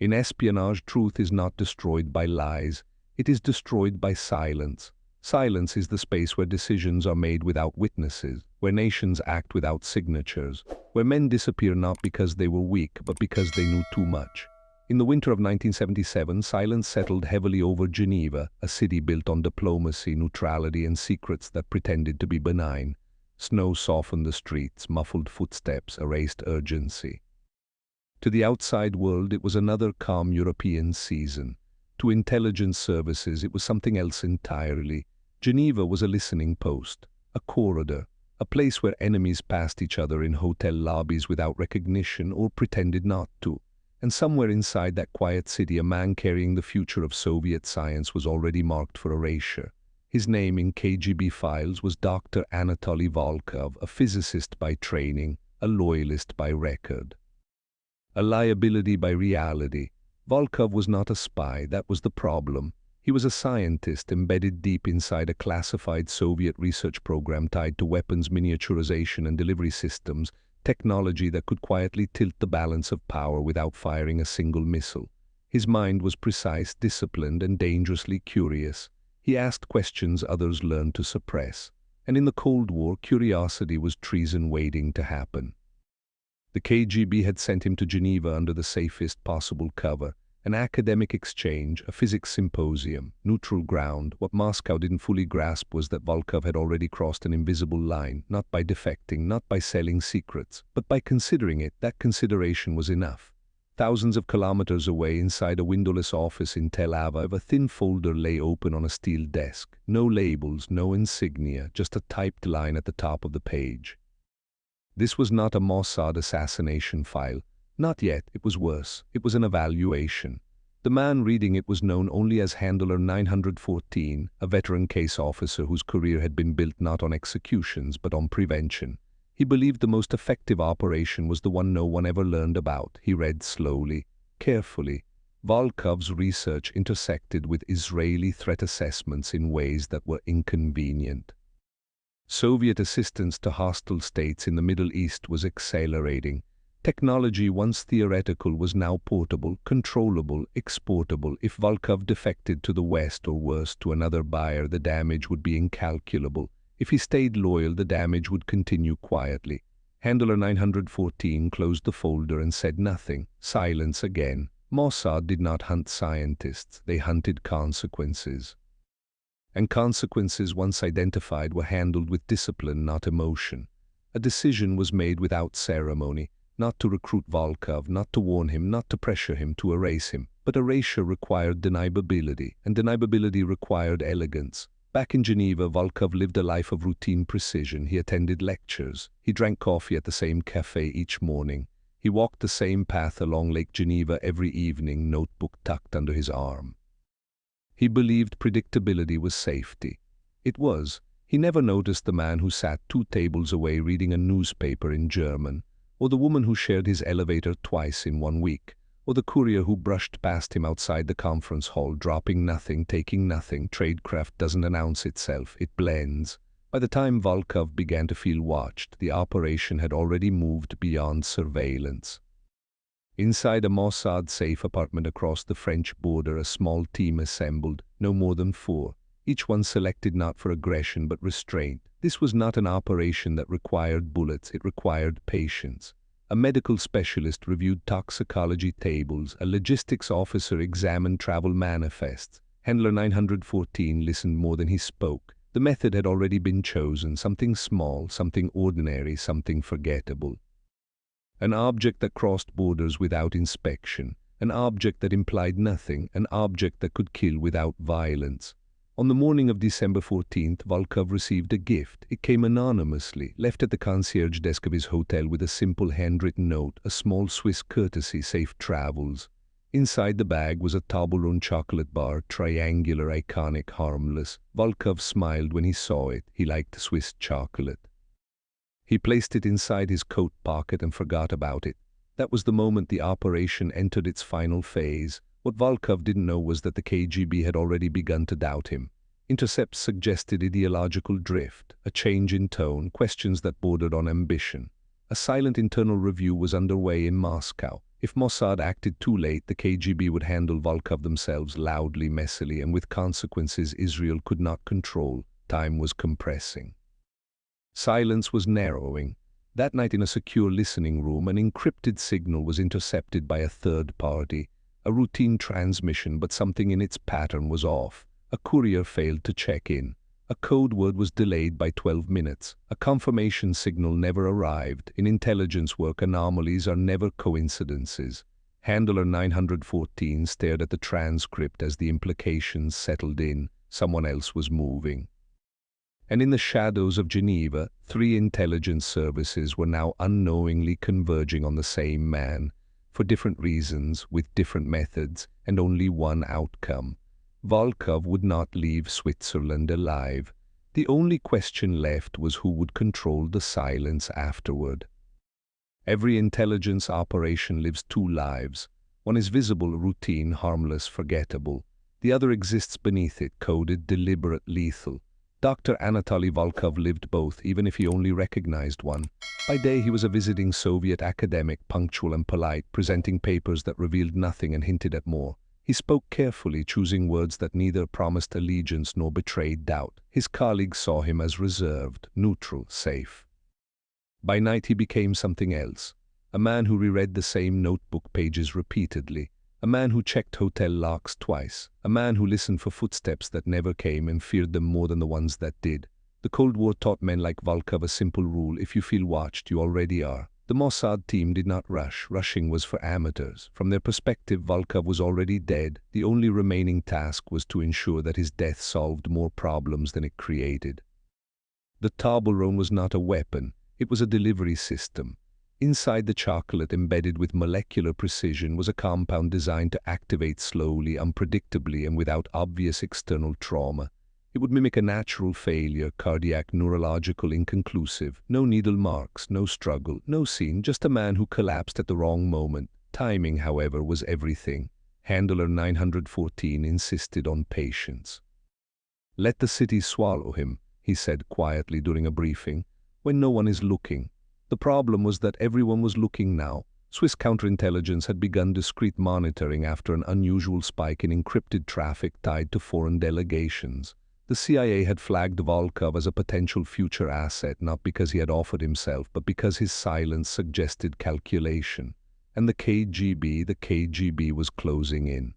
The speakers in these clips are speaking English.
In espionage, truth is not destroyed by lies. It is destroyed by silence. Silence is the space where decisions are made without witnesses, where nations act without signatures, where men disappear not because they were weak, but because they knew too much. In the winter of 1977, silence settled heavily over Geneva, a city built on diplomacy, neutrality, and secrets that pretended to be benign. Snow softened the streets, muffled footsteps, erased urgency. To the outside world, it was another calm European season. To intelligence services, it was something else entirely. Geneva was a listening post, a corridor, a place where enemies passed each other in hotel lobbies without recognition or pretended not to. And somewhere inside that quiet city, a man carrying the future of Soviet science was already marked for erasure. His name in KGB files was Dr. Anatoly Volkov, a physicist by training, a loyalist by record. A liability by reality. Volkov was not a spy, that was the problem. He was a scientist embedded deep inside a classified Soviet research program tied to weapons miniaturization and delivery systems, technology that could quietly tilt the balance of power without firing a single missile. His mind was precise, disciplined, and dangerously curious. He asked questions others learned to suppress. And in the Cold War, curiosity was treason waiting to happen. The KGB had sent him to Geneva under the safest possible cover, an academic exchange, a physics symposium, neutral ground. What Moscow didn't fully grasp was that Volkov had already crossed an invisible line, not by defecting, not by selling secrets, but by considering it. That consideration was enough. Thousands of kilometers away, inside a windowless office in Tel Aviv, a thin folder lay open on a steel desk. No labels, no insignia, just a typed line at the top of the page. This was not a Mossad assassination file. Not yet. It was worse. It was an evaluation. The man reading it was known only as Handler 914, a veteran case officer whose career had been built not on executions but on prevention. He believed the most effective operation was the one no one ever learned about. He read slowly, carefully. Volkov's research intersected with Israeli threat assessments in ways that were inconvenient. Soviet assistance to hostile states in the Middle East was accelerating. Technology, once theoretical, was now portable, controllable, exportable. If Volkov defected to the West, or worse, to another buyer, the damage would be incalculable. If he stayed loyal, the damage would continue quietly. Handler 914 closed the folder and said nothing. Silence again. Mossad did not hunt scientists. They hunted consequences. And consequences, once identified, were handled with discipline, not emotion. A decision was made without ceremony, not to recruit Volkov, not to warn him, not to pressure him, to erase him. But erasure required deniability, and deniability required elegance. Back in Geneva, Volkov lived a life of routine precision. He attended lectures. He drank coffee at the same cafe each morning. He walked the same path along Lake Geneva every evening, notebook tucked under his arm. He believed predictability was safety. It was. He never noticed the man who sat 2 tables away reading a newspaper in German, or the woman who shared his elevator twice in 1 week, or the courier who brushed past him outside the conference hall, dropping nothing, taking nothing. Tradecraft doesn't announce itself, it blends. By the time Volkov began to feel watched, the operation had already moved beyond surveillance. Inside a Mossad safe apartment across the French border, a small team assembled, no more than 4, each one selected not for aggression but restraint. This was not an operation that required bullets, it required patience. A medical specialist reviewed toxicology tables, a logistics officer examined travel manifests. Handler 914 listened more than he spoke. The method had already been chosen, something small, something ordinary, something forgettable. An object that crossed borders without inspection, an object that implied nothing, an object that could kill without violence. On the morning of December 14th, Volkov received a gift. It came anonymously, left at the concierge desk of his hotel with a simple handwritten note, a small Swiss courtesy, safe travels. Inside the bag was a Toblerone chocolate bar, triangular, iconic, harmless. Volkov smiled when he saw it. He liked Swiss chocolate. He placed it inside his coat pocket and forgot about it. That was the moment the operation entered its final phase. What Volkov didn't know was that the KGB had already begun to doubt him. Intercepts suggested ideological drift, a change in tone, questions that bordered on ambition. A silent internal review was underway in Moscow. If Mossad acted too late, the KGB would handle Volkov themselves loudly, messily, and with consequences Israel could not control. Time was compressing. Silence was narrowing. That night in a secure listening room, an encrypted signal was intercepted by a third party. A routine transmission, but something in its pattern was off. A courier failed to check in. A code word was delayed by 12 minutes. A confirmation signal never arrived. In intelligence work, anomalies are never coincidences. Handler 914 stared at the transcript as the implications settled in. Someone else was moving. And in the shadows of Geneva, 3 intelligence services were now unknowingly converging on the same man, for different reasons, with different methods, and only one outcome. Volkov would not leave Switzerland alive. The only question left was who would control the silence afterward. Every intelligence operation lives 2 lives. One is visible, routine, harmless, forgettable. The other exists beneath it, coded, deliberate, lethal. Dr. Anatoly Volkov lived both, even if he only recognized one. By day he was a visiting Soviet academic, punctual and polite, presenting papers that revealed nothing and hinted at more. He spoke carefully, choosing words that neither promised allegiance nor betrayed doubt. His colleagues saw him as reserved, neutral, safe. By night he became something else. A man who reread the same notebook pages repeatedly. A man who checked hotel locks twice. A man who listened for footsteps that never came and feared them more than the ones that did. The Cold War taught men like Volkov a simple rule: if you feel watched, you already are. The Mossad team did not rush. Rushing was for amateurs. From their perspective, Volkov was already dead. The only remaining task was to ensure that his death solved more problems than it created. The Toblerone was not a weapon. It was a delivery system. Inside the chocolate, embedded with molecular precision, was a compound designed to activate slowly, unpredictably, and without obvious external trauma. It would mimic a natural failure, cardiac, neurological, inconclusive. No needle marks, no struggle, no scene, just a man who collapsed at the wrong moment. Timing, however, was everything. Handler 914 insisted on patience. "Let the city swallow him," he said quietly during a briefing, "when no one is looking." The problem was that everyone was looking now. Swiss counterintelligence had begun discreet monitoring after an unusual spike in encrypted traffic tied to foreign delegations. The CIA had flagged Volkov as a potential future asset, not because he had offered himself, but because his silence suggested calculation. And the KGB was closing in.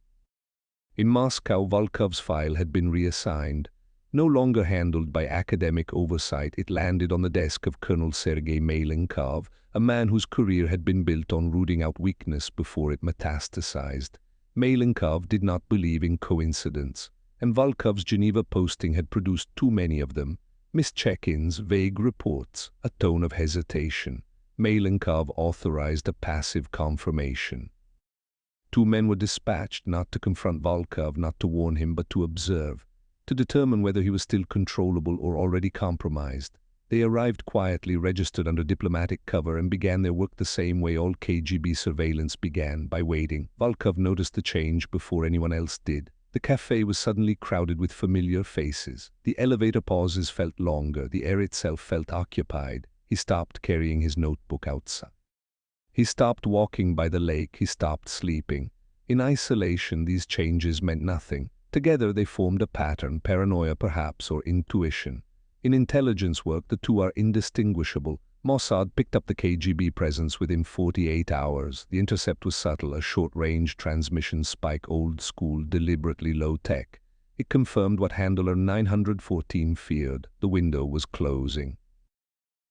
In Moscow, Volkov's file had been reassigned. No longer handled by academic oversight, it landed on the desk of Colonel Sergei Malenkov, a man whose career had been built on rooting out weakness before it metastasized. Malenkov did not believe in coincidence, and Volkov's Geneva posting had produced too many of them. Missed check-ins, vague reports, a tone of hesitation. Malenkov authorized a passive confirmation. 2 men were dispatched, not to confront Volkov, not to warn him, but to observe, to determine whether he was still controllable or already compromised. They arrived quietly, registered under diplomatic cover, and began their work the same way all KGB surveillance began, by waiting. Volkov noticed the change before anyone else did. The cafe was suddenly crowded with familiar faces. The elevator pauses felt longer. The air itself felt occupied. He stopped carrying his notebook outside. He stopped walking by the lake. He stopped sleeping. In isolation, these changes meant nothing. Together they formed a pattern, paranoia perhaps, or intuition. In intelligence work, the two are indistinguishable. Mossad picked up the KGB presence within 48 hours. The intercept was subtle, a short-range transmission spike, old-school, deliberately low-tech. It confirmed what Handler 914 feared. The window was closing.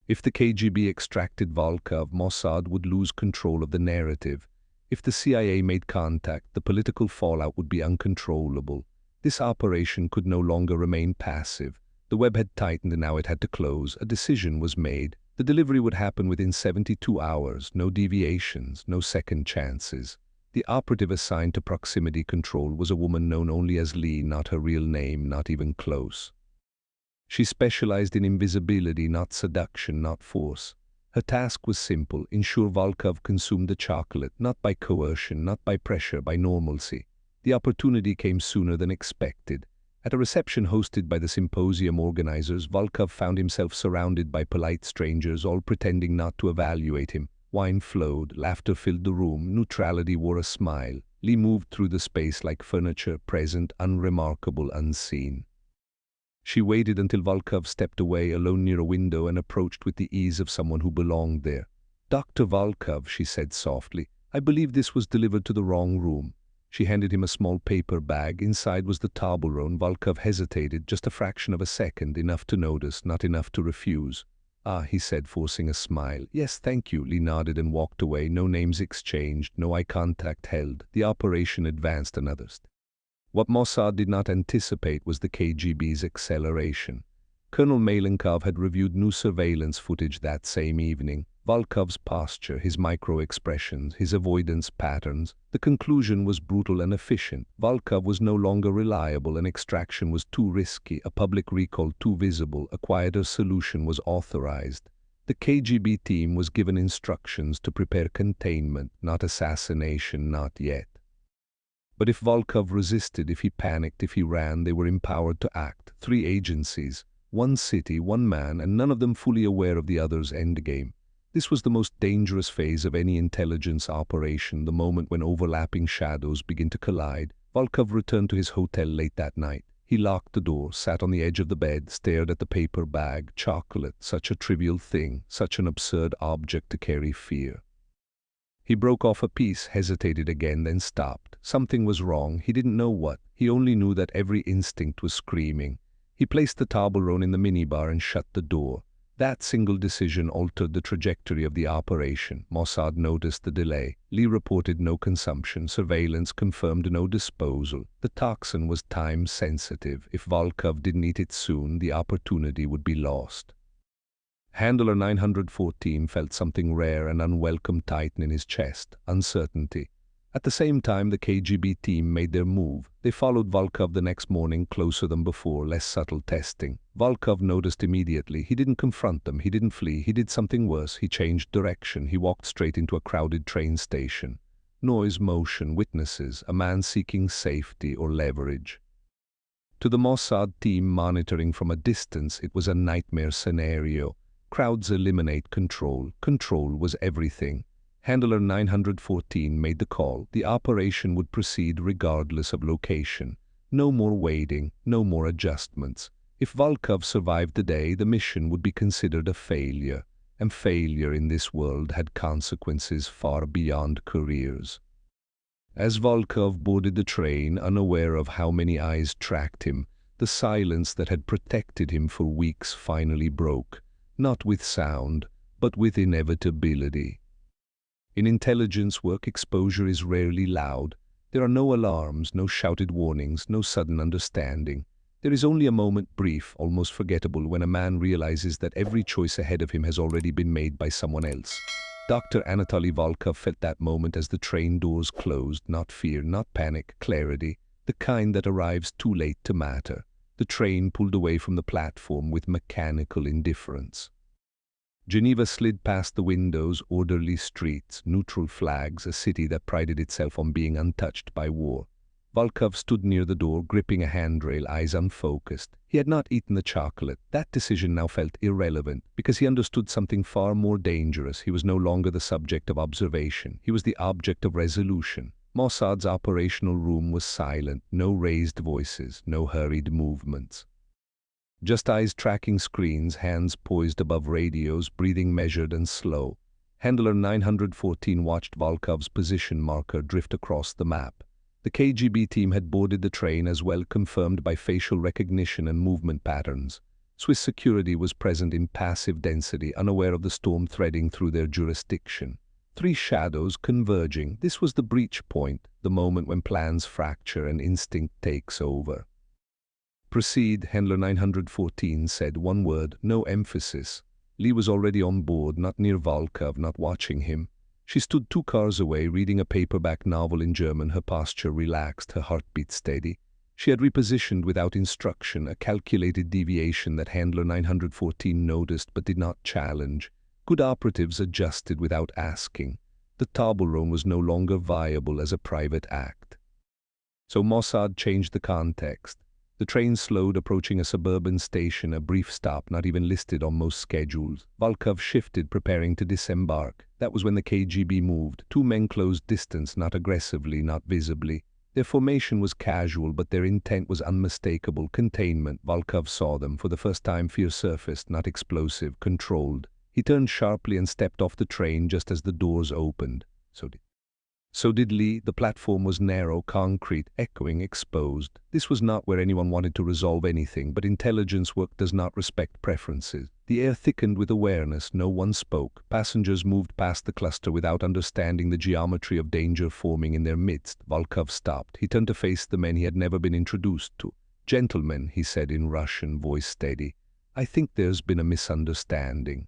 If the KGB extracted Volkov, Mossad would lose control of the narrative. If the CIA made contact, the political fallout would be uncontrollable. This operation could no longer remain passive. The web had tightened and now it had to close. A decision was made. The delivery would happen within 72 hours. No deviations, no second chances. The operative assigned to proximity control was a woman known only as Lee, not her real name, not even close. She specialized in invisibility, not seduction, not force. Her task was simple: ensure Volkov consumed the chocolate, not by coercion, not by pressure, by normalcy. The opportunity came sooner than expected. At a reception hosted by the symposium organizers, Volkov found himself surrounded by polite strangers, all pretending not to evaluate him. Wine flowed, laughter filled the room, neutrality wore a smile. Lee moved through the space like furniture, present, unremarkable, unseen. She waited until Volkov stepped away, alone near a window, and approached with the ease of someone who belonged there. "Dr. Volkov," she said softly, "I believe this was delivered to the wrong room." She handed him a small paper bag. Inside was the tableau. Volkov hesitated, just a fraction of a second, enough to notice, not enough to refuse. "Ah," he said, forcing a smile. "Yes, thank you." Lee nodded and walked away. No names exchanged, no eye contact held. The operation advanced another step. What Mossad did not anticipate was the KGB's acceleration. Colonel Malenkov had reviewed new surveillance footage that same evening. Volkov's posture, his micro-expressions, his avoidance patterns. The conclusion was brutal and efficient. Volkov was no longer reliable, an extraction was too risky, a public recall too visible, a quieter solution was authorized. The KGB team was given instructions to prepare containment, not assassination, not yet. But if Volkov resisted, if he panicked, if he ran, they were empowered to act. 3 agencies, 1 city, 1 man, and none of them fully aware of the other's endgame. This was the most dangerous phase of any intelligence operation, the moment when overlapping shadows begin to collide. Volkov returned to his hotel late that night. He locked the door, sat on the edge of the bed, stared at the paper bag. Chocolate, such a trivial thing, such an absurd object to carry fear. He broke off a piece, hesitated again, then stopped. Something was wrong. He didn't know what. He only knew that every instinct was screaming. He placed the Toblerone in the minibar and shut the door. That single decision altered the trajectory of the operation. Mossad noticed the delay. Lee reported no consumption. Surveillance confirmed no disposal. The toxin was time-sensitive. If Volkov didn't eat it soon, the opportunity would be lost. Handler 914 felt something rare and unwelcome tighten in his chest, uncertainty. At the same time, the KGB team made their move. They followed Volkov the next morning, closer than before, less subtle testing. Volkov noticed immediately. He didn't confront them, he didn't flee, he did something worse. He changed direction. He walked straight into a crowded train station. Noise, motion, witnesses, a man seeking safety or leverage. To the Mossad team monitoring from a distance, it was a nightmare scenario. Crowds eliminate control. Control was everything. Handler 914 made the call. The operation would proceed regardless of location. No more waiting, no more adjustments. If Volkov survived the day, the mission would be considered a failure. And failure in this world had consequences far beyond careers. As Volkov boarded the train, unaware of how many eyes tracked him, the silence that had protected him for weeks finally broke. Not with sound, but with inevitability. In intelligence work, exposure is rarely loud. There are no alarms, no shouted warnings, no sudden understanding. There is only a moment, brief, almost forgettable, when a man realizes that every choice ahead of him has already been made by someone else. Dr. Anatoly Volkov felt that moment as the train doors closed. Not fear, not panic, clarity, the kind that arrives too late to matter. The train pulled away from the platform with mechanical indifference. Geneva slid past the windows, orderly streets, neutral flags, a city that prided itself on being untouched by war. Volkov stood near the door, gripping a handrail, eyes unfocused. He had not eaten the chocolate. That decision now felt irrelevant, because he understood something far more dangerous. He was no longer the subject of observation. He was the object of resolution. Mossad's operational room was silent, no raised voices, no hurried movements. Just eyes tracking screens, hands poised above radios, breathing measured and slow. Handler 914 watched Volkov's position marker drift across the map. The KGB team had boarded the train as well, confirmed by facial recognition and movement patterns. Swiss security was present in passive density, unaware of the storm threading through their jurisdiction. 3 shadows converging. This was the breach point, the moment when plans fracture and instinct takes over. "Proceed," Handler 914 said, one word, no emphasis. Lee was already on board, not near Volkov, not watching him. She stood 2 cars away, reading a paperback novel in German, her posture relaxed, her heartbeat steady. She had repositioned without instruction, a calculated deviation that Handler 914 noticed but did not challenge. Good operatives adjusted without asking. The Toblerone was no longer viable as a private act. So Mossad changed the context. The train slowed, approaching a suburban station, a brief stop not even listed on most schedules. Volkov shifted, preparing to disembark. That was when the KGB moved. Two men closed distance, not aggressively, not visibly. Their formation was casual, but their intent was unmistakable. Containment. Volkov saw them. For the first time, fear surfaced, not explosive, controlled. He turned sharply and stepped off the train just as the doors opened. So did Lee. The platform was narrow, concrete, echoing, exposed. This was not where anyone wanted to resolve anything, but intelligence work does not respect preferences. The air thickened with awareness. No one spoke. Passengers moved past the cluster without understanding the geometry of danger forming in their midst. Volkov stopped. He turned to face the men he had never been introduced to. "Gentlemen," he said in Russian, voice steady, "I think there's been a misunderstanding."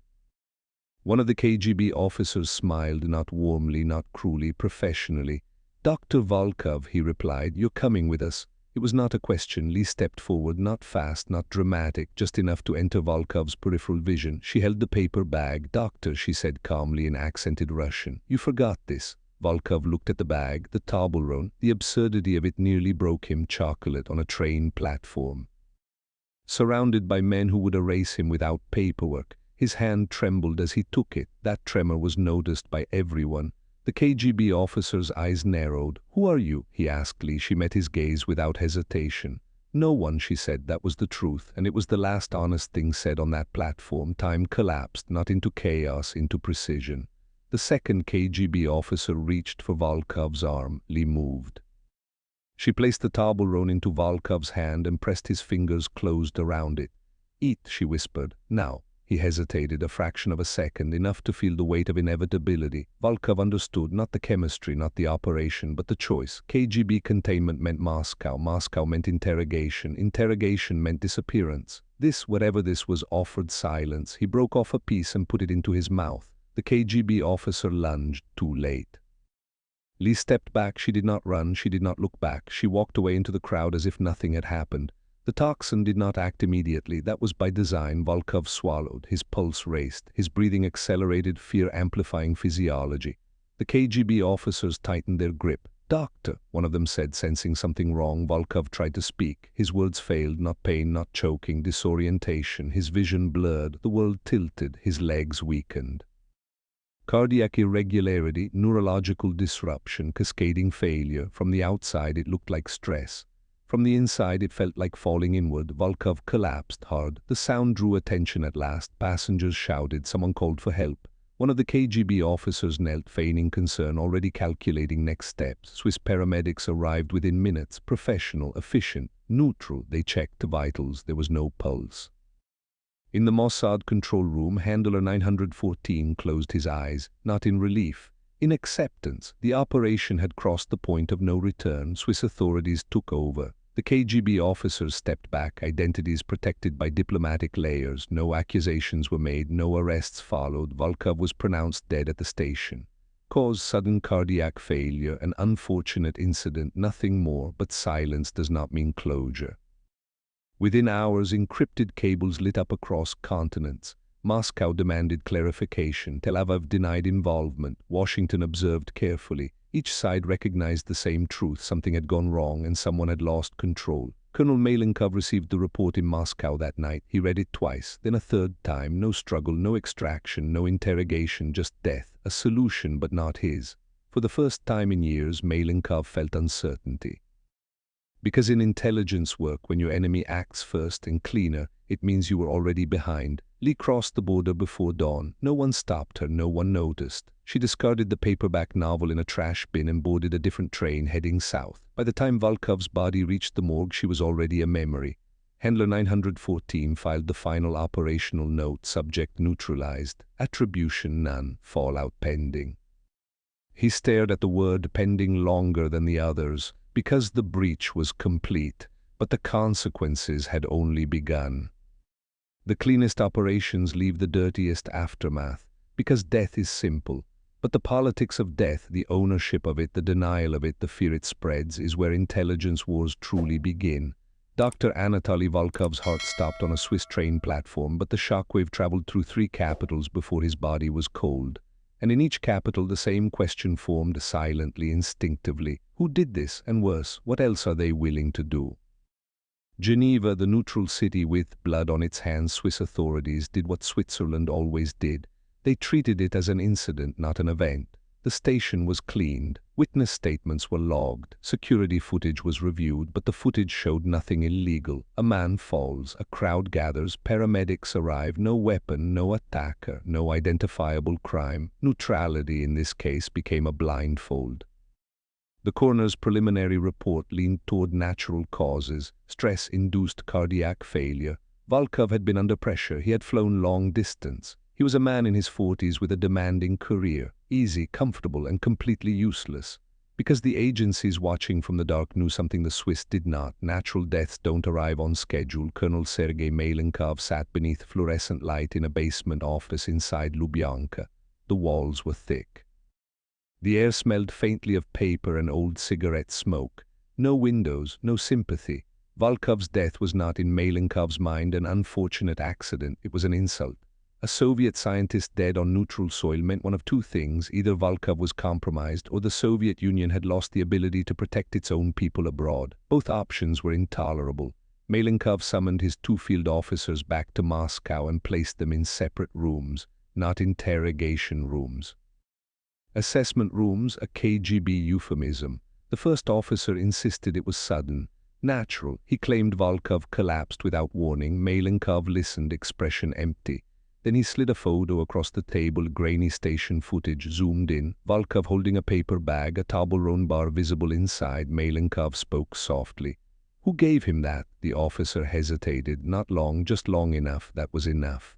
One of the KGB officers smiled, not warmly, not cruelly, professionally. "Dr. Volkov," he replied, "you're coming with us." It was not a question. Lee stepped forward, not fast, not dramatic, just enough to enter Volkov's peripheral vision. She held the paper bag. "Doctor," she said calmly in accented Russian, "you forgot this." Volkov looked at the bag, the Toblerone. The absurdity of it nearly broke him. Chocolate on a train platform. Surrounded by men who would erase him without paperwork. His hand trembled as he took it. That tremor was noticed by everyone. The KGB officer's eyes narrowed. "Who are you?" he asked Lee. She met his gaze without hesitation. "No one," she said. That was the truth, and it was the last honest thing said on that platform. Time collapsed, not into chaos, into precision. The second KGB officer reached for Volkov's arm. Lee moved. She placed the Toblerone into Volkov's hand and pressed his fingers closed around it. "Eat," she whispered. "Now." He hesitated a fraction of a second, enough to feel the weight of inevitability. Volkov understood, not the chemistry, not the operation, but the choice. KGB containment meant Moscow. Moscow meant interrogation. Interrogation meant disappearance. This, whatever this was, offered silence. He broke off a piece and put it into his mouth. The KGB officer lunged, too late. Lee stepped back. She did not run. She did not look back. She walked away into the crowd as if nothing had happened. The toxin did not act immediately. That was by design. Volkov swallowed. His pulse raced. His breathing accelerated, fear-amplifying physiology. The KGB officers tightened their grip. "Doctor," one of them said, sensing something wrong. Volkov tried to speak. His words failed. Not pain, not choking, disorientation. His vision blurred. The world tilted. His legs weakened. Cardiac irregularity, neurological disruption, cascading failure. From the outside, it looked like stress. From the inside, it felt like falling inward. Volkov collapsed hard. The sound drew attention at last. Passengers shouted. Someone called for help. One of the KGB officers knelt, feigning concern, already calculating next steps. Swiss paramedics arrived within minutes. Professional, efficient, neutral. They checked vitals. There was no pulse. In the Mossad control room, Handler 914 closed his eyes, not in relief. In acceptance. The operation had crossed the point of no return. Swiss authorities took over. The KGB officers stepped back, identities protected by diplomatic layers. No accusations were made, no arrests followed. Volkov was pronounced dead at the station. Cause: sudden cardiac failure, an unfortunate incident, nothing more, but silence does not mean closure. Within hours, encrypted cables lit up across continents. Moscow demanded clarification. Tel Aviv denied involvement. Washington observed carefully. Each side recognized the same truth. Something had gone wrong and someone had lost control. Colonel Malenkov received the report in Moscow that night. He read it twice, then a third time. No struggle, no extraction, no interrogation, just death. A solution, but not his. For the first time in years, Malenkov felt uncertainty. Because in intelligence work, when your enemy acts first and cleaner, it means you were already behind. Lee crossed the border before dawn. No one stopped her, no one noticed. She discarded the paperback novel in a trash bin and boarded a different train heading south. By the time Volkov's body reached the morgue, she was already a memory. Handler 914 filed the final operational note, subject neutralized, attribution none, fallout pending. He stared at the word pending longer than the others, because the breach was complete, but the consequences had only begun. The cleanest operations leave the dirtiest aftermath, because death is simple. But the politics of death, the ownership of it, the denial of it, the fear it spreads, is where intelligence wars truly begin. Dr. Anatoly Volkov's heart stopped on a Swiss train platform, but the shockwave traveled through 3 capitals before his body was cold. And in each capital the same question formed silently, instinctively. Who did this? And worse, what else are they willing to do? Geneva, the neutral city with blood on its hands, Swiss authorities did what Switzerland always did. They treated it as an incident, not an event. The station was cleaned, witness statements were logged, security footage was reviewed, but the footage showed nothing illegal. A man falls, a crowd gathers, paramedics arrive, no weapon, no attacker, no identifiable crime. Neutrality in this case became a blindfold. The coroner's preliminary report leaned toward natural causes, stress-induced cardiac failure. Volkov had been under pressure, he had flown long distance. He was a man in his 40s with a demanding career, easy, comfortable, and completely useless. Because the agencies watching from the dark knew something the Swiss did not. Natural deaths don't arrive on schedule. Colonel Sergei Malenkov sat beneath fluorescent light in a basement office inside Lubyanka. The walls were thick. The air smelled faintly of paper and old cigarette smoke. No windows, no sympathy. Volkov's death was not in Malenkov's mind an unfortunate accident, it was an insult. A Soviet scientist dead on neutral soil meant one of two things: either Volkov was compromised or the Soviet Union had lost the ability to protect its own people abroad. Both options were intolerable. Malenkov summoned his two field officers back to Moscow and placed them in separate rooms, not interrogation rooms. Assessment rooms, a KGB euphemism. The first officer insisted it was sudden, natural. He claimed Volkov collapsed without warning. Malenkov listened, expression empty. Then he slid a photo across the table, grainy station footage zoomed in. Volkov holding a paper bag, a Toblerone bar visible inside. Malenkov spoke softly. "Who gave him that?" The officer hesitated. "Not long, just long enough. That was enough."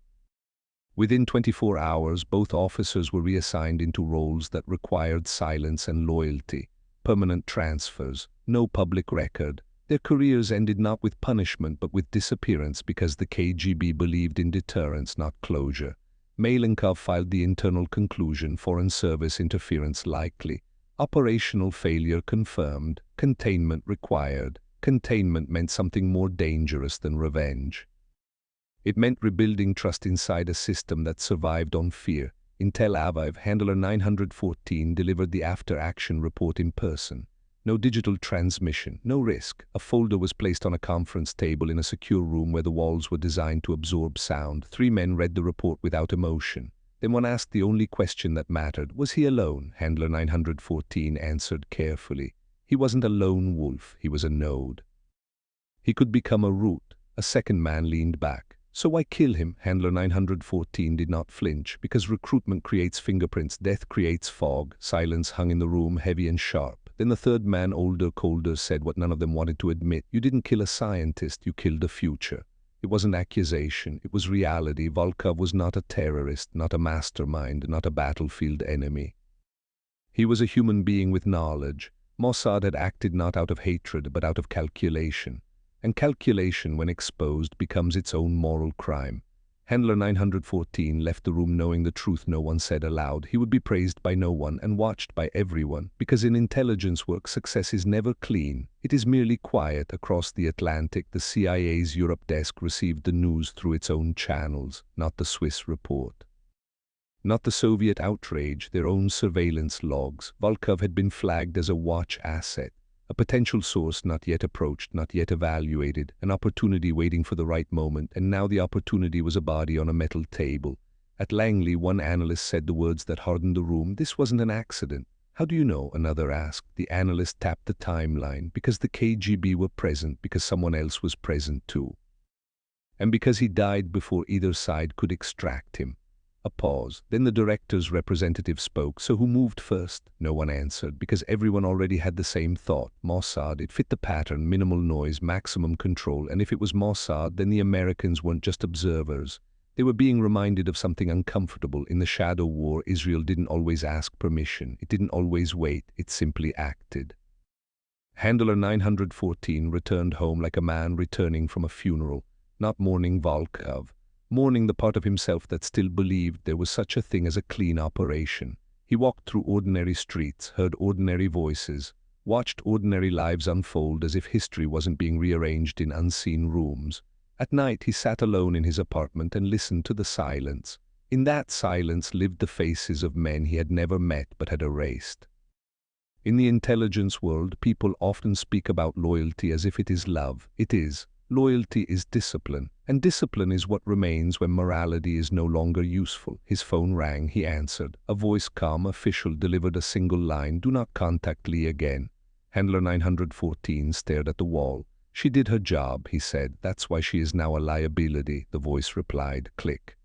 Within 24 hours, both officers were reassigned into roles that required silence and loyalty. Permanent transfers, no public record. Their careers ended not with punishment but with disappearance because the KGB believed in deterrence, not closure. Malenkov filed the internal conclusion: foreign service interference likely. Operational failure confirmed. Containment required. Containment meant something more dangerous than revenge. It meant rebuilding trust inside a system that survived on fear. In Tel Aviv, Handler 914 delivered the after-action report in person. No digital transmission, no risk. A folder was placed on a conference table in a secure room where the walls were designed to absorb sound. 3 men read the report without emotion. Then one asked the only question that mattered: was he alone? Handler 914 answered carefully. He wasn't a lone wolf, he was a node. He could become a root. A second man leaned back. "So why kill him?" Handler 914 did not flinch. "Because recruitment creates fingerprints, death creates fog." Silence hung in the room, heavy and sharp. Then the third man, older, colder, said what none of them wanted to admit: "You didn't kill a scientist, you killed a future." It wasn't accusation, it was reality. Volkov was not a terrorist, not a mastermind, not a battlefield enemy. He was a human being with knowledge. Mossad had acted not out of hatred, but out of calculation. And calculation, when exposed, becomes its own moral crime. Handler 914 left the room knowing the truth no one said aloud. He would be praised by no one and watched by everyone, because in intelligence work success is never clean. It is merely quiet. Across the Atlantic, the CIA's Europe desk received the news through its own channels, not the Swiss report. Not the Soviet outrage, their own surveillance logs. Volkov had been flagged as a watch asset. A potential source not yet approached, not yet evaluated, an opportunity waiting for the right moment, and now the opportunity was a body on a metal table. At Langley, one analyst said the words that hardened the room: "This wasn't an accident." "How do you know?" another asked. The analyst tapped the timeline. "Because the KGB were present, because someone else was present too. And because he died before either side could extract him." A pause. Then the director's representative spoke. "So who moved first?" No one answered, because everyone already had the same thought. Mossad. It fit the pattern: minimal noise, maximum control. And if it was Mossad, then the Americans weren't just observers. They were being reminded of something uncomfortable. In the shadow war, Israel didn't always ask permission. It didn't always wait. It simply acted. Handler 914 returned home like a man returning from a funeral, not mourning Volkov, mourning the part of himself that still believed there was such a thing as a clean operation. He walked through ordinary streets, heard ordinary voices, watched ordinary lives unfold as if history wasn't being rearranged in unseen rooms. At night he sat alone in his apartment and listened to the silence. In that silence lived the faces of men he had never met but had erased. In the intelligence world, people often speak about loyalty as if it is love. It is. Loyalty is discipline, and discipline is what remains when morality is no longer useful. His phone rang, he answered. A voice calm, official, delivered a single line, "Do not contact Lee again." Handler 914 stared at the wall. "She did her job," he said. "That's why she is now a liability," the voice replied. Click.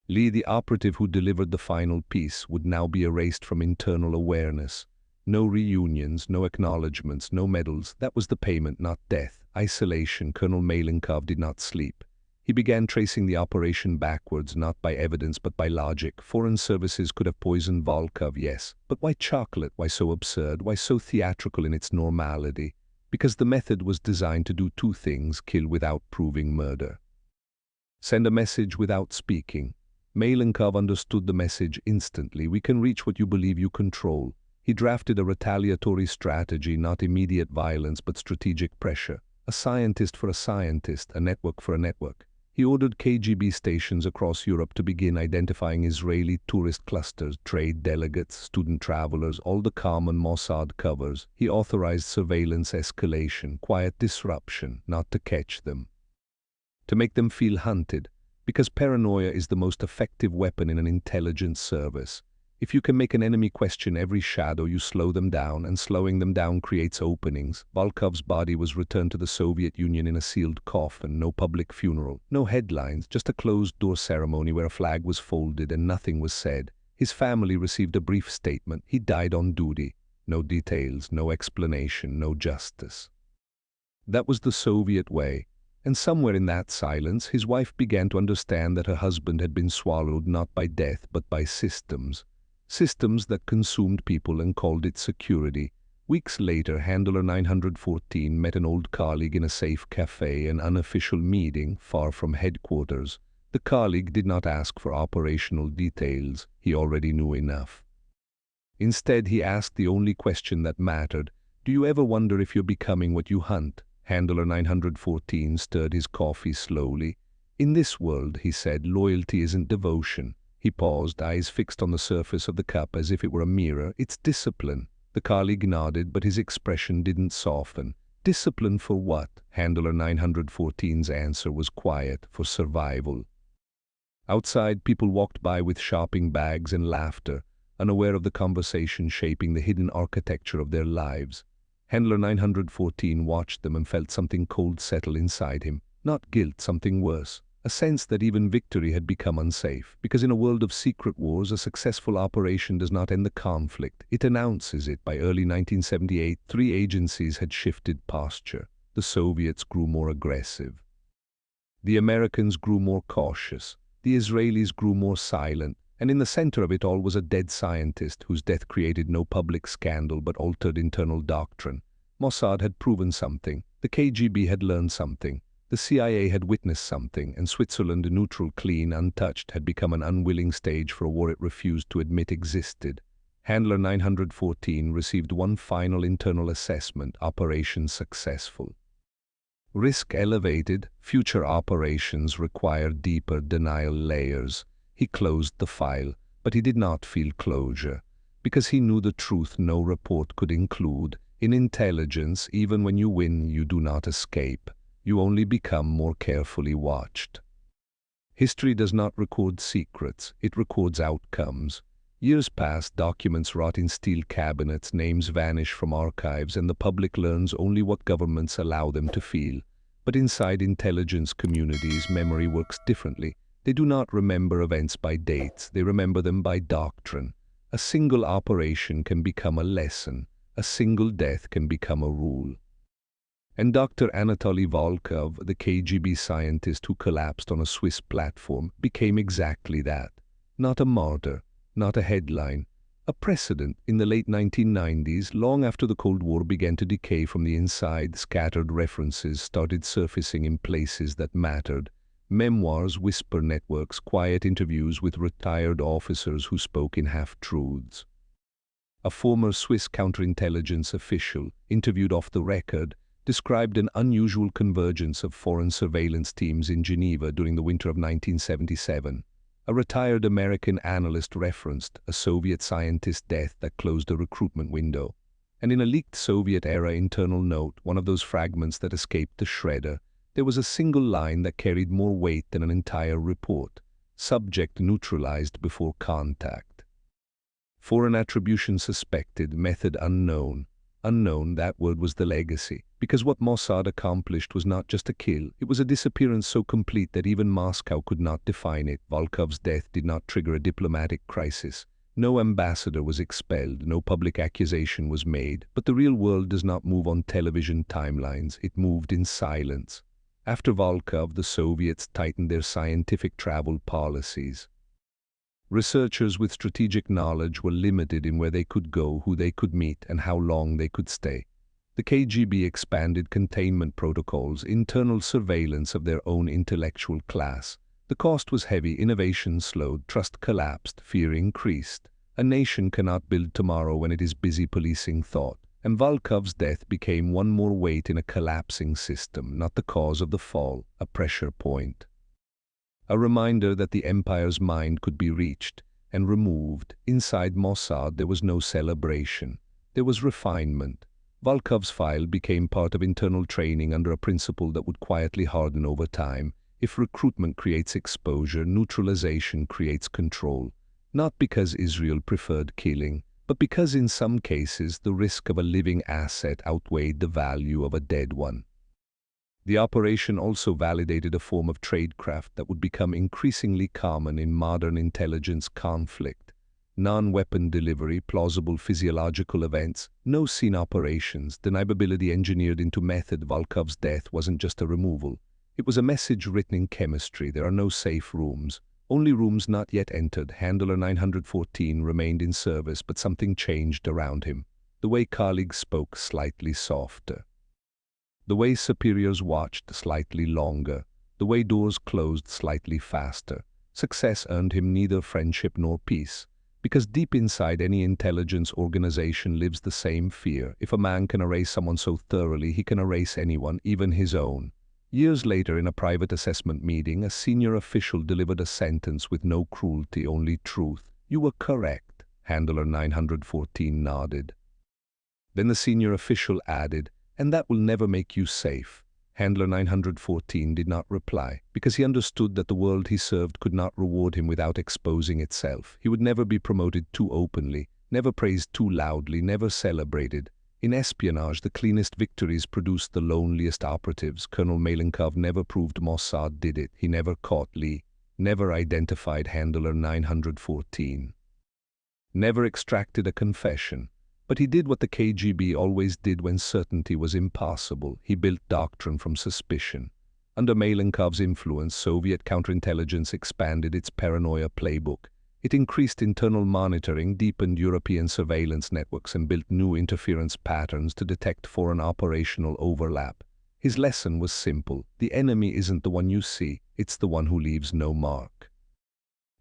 Lee, the operative who delivered the final piece, would now be erased from internal awareness. No reunions, no acknowledgements, no medals. That was the payment, not death. Isolation. Colonel Malenkov did not sleep. He began tracing the operation backwards, not by evidence but by logic. Foreign services could have poisoned Volkov, yes. But why chocolate? Why so absurd? Why so theatrical in its normality? Because the method was designed to do two things: kill without proving murder. Send a message without speaking. Malenkov understood the message instantly. We can reach what you believe you control. He drafted a retaliatory strategy, not immediate violence but strategic pressure. A scientist for a scientist, a network for a network. He ordered KGB stations across Europe to begin identifying Israeli tourist clusters, trade delegates, student travelers, all the common Mossad covers. He authorized surveillance escalation, quiet disruption, not to catch them, to make them feel hunted, because paranoia is the most effective weapon in an intelligence service. If you can make an enemy question every shadow, you slow them down, and slowing them down creates openings. Volkov's body was returned to the Soviet Union in a sealed coffin. No public funeral, no headlines, just a closed-door ceremony where a flag was folded and nothing was said. His family received a brief statement: he died on duty. No details, no explanation, no justice. That was the Soviet way. And somewhere in that silence, his wife began to understand that her husband had been swallowed not by death but by systems. Systems that consumed people and called it security. Weeks later, Handler 914 met an old colleague in a safe cafe, an unofficial meeting far from headquarters. The colleague did not ask for operational details. He already knew enough. Instead, he asked the only question that mattered: "Do you ever wonder if you're becoming what you hunt?" Handler 914 stirred his coffee slowly. "In this world," he said, "loyalty isn't devotion." He paused, eyes fixed on the surface of the cup as if it were a mirror. "It's discipline." The colleague nodded, but his expression didn't soften. "Discipline for what?" Handler 914's answer was quiet: "For survival." Outside, people walked by with shopping bags and laughter, unaware of the conversation shaping the hidden architecture of their lives. Handler 914 watched them and felt something cold settle inside him. Not guilt, something worse. A sense that even victory had become unsafe, because in a world of secret wars, a successful operation does not end the conflict, it announces it. By early 1978, 3 agencies had shifted posture. The Soviets grew more aggressive. The Americans grew more cautious. The Israelis grew more silent. And in the center of it all was a dead scientist whose death created no public scandal but altered internal doctrine. Mossad had proven something. The KGB had learned something. The CIA had witnessed something, and Switzerland, neutral, clean, untouched, had become an unwilling stage for a war it refused to admit existed. Handler 914 received one final internal assessment: operation successful. Risk elevated, future operations require deeper denial layers. He closed the file, but he did not feel closure, because he knew the truth no report could include. In intelligence, even when you win, you do not escape. You only become more carefully watched. History does not record secrets, it records outcomes. Years pass, documents rot in steel cabinets, names vanish from archives, and the public learns only what governments allow them to feel. But inside intelligence communities, memory works differently. They do not remember events by dates, they remember them by doctrine. A single operation can become a lesson. A single death can become a rule. And Dr. Anatoly Volkov, the KGB scientist who collapsed on a Swiss platform, became exactly that. Not a martyr, not a headline, a precedent. In the late 1990s, long after the Cold War began to decay from the inside, scattered references started surfacing in places that mattered. Memoirs, whisper networks, quiet interviews with retired officers who spoke in half-truths. A former Swiss counterintelligence official, interviewed off the record, described an unusual convergence of foreign surveillance teams in Geneva during the winter of 1977. A retired American analyst referenced a Soviet scientist's death that closed a recruitment window. And in a leaked Soviet-era internal note, one of those fragments that escaped the shredder, There was a single line that carried more weight than an entire report. Subject neutralized before contact. Foreign attribution suspected, method unknown. Unknown, that word was the legacy. Because what Mossad accomplished was not just a kill, it was a disappearance so complete that even Moscow could not define it. Volkov's death did not trigger a diplomatic crisis. No ambassador was expelled, no public accusation was made. But the real world does not move on television timelines, it moved in silence. After Volkov, the Soviets tightened their scientific travel policies. Researchers with strategic knowledge were limited in where they could go, who they could meet, and how long they could stay. The KGB expanded containment protocols, internal surveillance of their own intellectual class. The cost was heavy, innovation slowed, trust collapsed, fear increased. A nation cannot build tomorrow when it is busy policing thought. And Volkov's death became one more weight in a collapsing system, not the cause of the fall, a pressure point. A reminder that the empire's mind could be reached and removed. Inside Mossad there was no celebration. There was refinement. Volkov's file became part of internal training under a principle that would quietly harden over time. If recruitment creates exposure, neutralization creates control. Not because Israel preferred killing, but because in some cases the risk of a living asset outweighed the value of a dead one. The operation also validated a form of tradecraft that would become increasingly common in modern intelligence conflict. Non-weapon delivery, plausible physiological events, no-scene operations, deniability engineered into method. Volkov's death wasn't just a removal. It was a message written in chemistry. There are no safe rooms. Only rooms not yet entered. Handler 914 remained in service, but something changed around him. The way colleagues spoke slightly softer. The way superiors watched slightly longer. The way doors closed slightly faster. Success earned him neither friendship nor peace. Because deep inside any intelligence organization lives the same fear. If a man can erase someone so thoroughly, he can erase anyone, even his own. Years later, in a private assessment meeting, a senior official delivered a sentence with no cruelty, only truth. "You were correct." Handler 914 nodded. Then the senior official added, "And that will never make you safe." Handler 914 did not reply, because he understood that the world he served could not reward him without exposing itself. He would never be promoted too openly, never praised too loudly, never celebrated. In espionage, the cleanest victories produced the loneliest operatives. Colonel Malenkov never proved Mossad did it. He never caught Lee, never identified Handler 914, never extracted a confession. But he did what the KGB always did when certainty was impossible. He built doctrine from suspicion. Under Malenkov's influence, Soviet counterintelligence expanded its paranoia playbook. It increased internal monitoring, deepened European surveillance networks, and built new interference patterns to detect foreign operational overlap. His lesson was simple. The enemy isn't the one you see, it's the one who leaves no mark.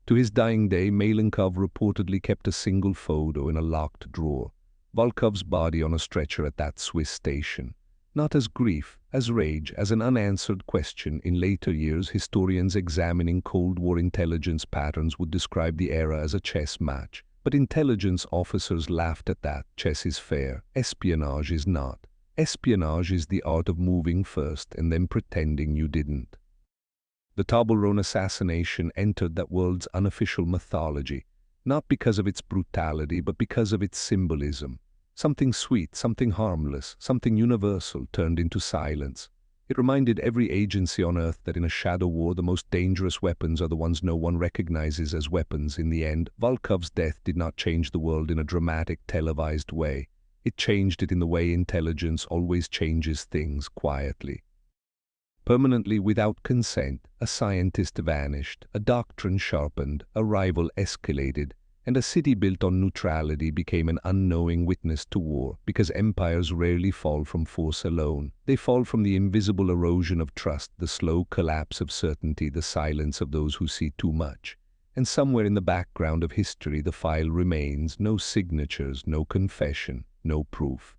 To his dying day, Malenkov reportedly kept a single photo in a locked drawer. Volkov's body on a stretcher at that Swiss station. Not as grief, as rage, as an unanswered question. In later years, historians examining Cold War intelligence patterns would describe the era as a chess match. But intelligence officers laughed at that. Chess is fair. Espionage is not. Espionage is the art of moving first and then pretending you didn't. The Toblerone assassination entered that world's unofficial mythology, not because of its brutality, but because of its symbolism. Something sweet, something harmless, something universal turned into silence. It reminded every agency on Earth that in a shadow war, the most dangerous weapons are the ones no one recognizes as weapons. In the end, Volkov's death did not change the world in a dramatic, televised way. It changed it in the way intelligence always changes things, quietly. Permanently, without consent, a scientist vanished, a doctrine sharpened, a rival escalated, and a city built on neutrality became an unknowing witness to war. Because empires rarely fall from force alone. They fall from the invisible erosion of trust, the slow collapse of certainty, the silence of those who see too much. And somewhere in the background of history the file remains, no signatures, no confession, no proof.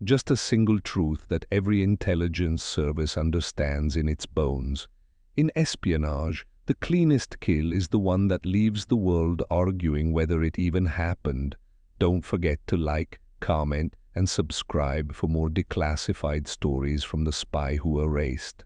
Just a single truth that every intelligence service understands in its bones. In espionage, the cleanest kill is the one that leaves the world arguing whether it even happened. Don't forget to like, comment, and subscribe for more declassified stories from the spy who erased.